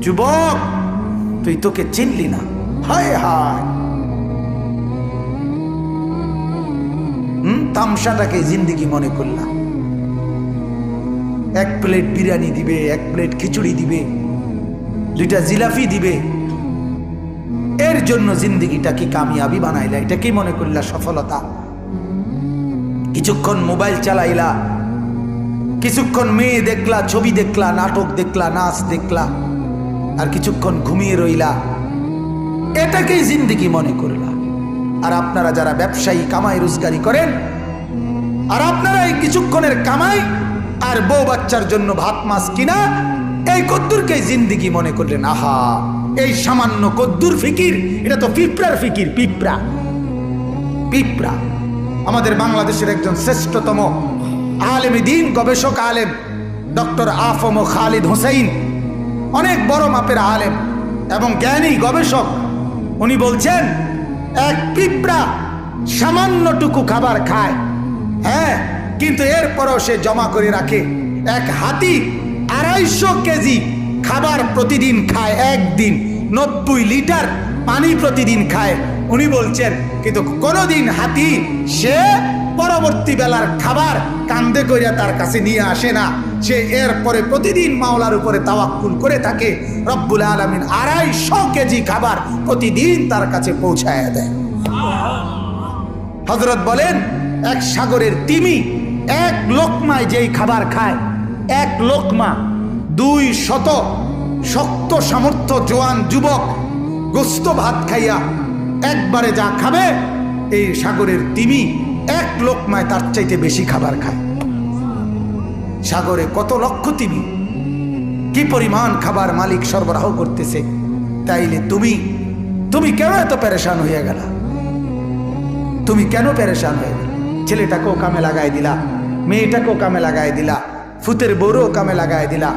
যুবক তুই তোকে চিনলি না, হায় হায়। তামসাটাকে জিন্দিগি মনে করলাম। এক প্লেট বিরিয়ানি দিবে, এক প্লেট খিচুড়ি দিবে, 2টা জিলাপি দিবে, এর জন্য জিন্দিগিটা কি কামিয়াবি বানাইলা? এটা কি মনে করলা সফলতা? কিছুক্ষণ মোবাইল চালাইলা, কিছুক্ষণ মেয়ে দেখলা, ছবি দেখলা, নাটক দেখলা, নাচ দেখলা, আর কিছুক্ষণ ঘুমিয়ে রইলা, এটাকেই জিন্দিগি মনে করলা। আর আপনারা যারা ব্যবসায়ী কামাই রোজগারি করেন, আর আপনারা এই কিছুক্ষণের কামাই আর বউ বাচ্চার জন্য ভাত মাছ কিনা, এই কদ্দুরকে জিন্দিগি মনে করলেন। আহা, এই সামান্য কদ্দুর ফিকির, এটা তো পিঁপড়ার ফিকির। পিঁপড়া পিঁপড়া। আমাদের বাংলাদেশের একজন শ্রেষ্ঠতম আলেম দ্বীন, গবেষক আলেম ডক্টর আফম খালিদ হোসেন, অনেক বড় মাপের আলেম এবং জ্ঞানী গবেষক, উনি বলছেন এক পিঁপড়া সামান্যটুকু খাবার খায়, হ্যাঁ, কিন্তু এরপরও সে জমা করে রাখে। এক হাতি 250 কেজি খাবার প্রতিদিন খায়, একদিন 90 লিটার পানি প্রতিদিন খায়। উনি বলছেন কিন্তু কোনোদিন হাতি সে পরবর্তী বেলার খাবার কান্দে করিয়া তার কাছে নিয়ে আসে না। সে এরপরে প্রতিদিন মাওলার উপরে তাওয়াক্কুল করে থাকে। রব্বুল আলামিন 250 কেজি খাবার প্রতিদিন তার কাছে পৌঁছায় দেয়। হযরত বলেন এক সাগরের তিমি এক লোকমায় যেই খাবার খায়, এক লোকমা 200 শক্ত সামর্থ্য জোয়ান যুবক গোস্ত ভাত খাইয়া একবারে যা খাবে, এই সাগরের তিমি এক লোকমায় তার চাইতে বেশি খাবার খায়। সাগরে কত লক্ষ তিমি, কি পরিমাণ খাবার মালিক সরবরাহ করতেছে। তাইলে তুমি কেন এত পেরেশান হয়ে গেলা? তুমি কেন পেরেশান হয়ে গেল? ছেলেটাকেও কামে লাগাই দিলা, মেয়েটাকেও কামে লাগাই দিলা, ফুতের বউরও কামে লাগাই দিলা।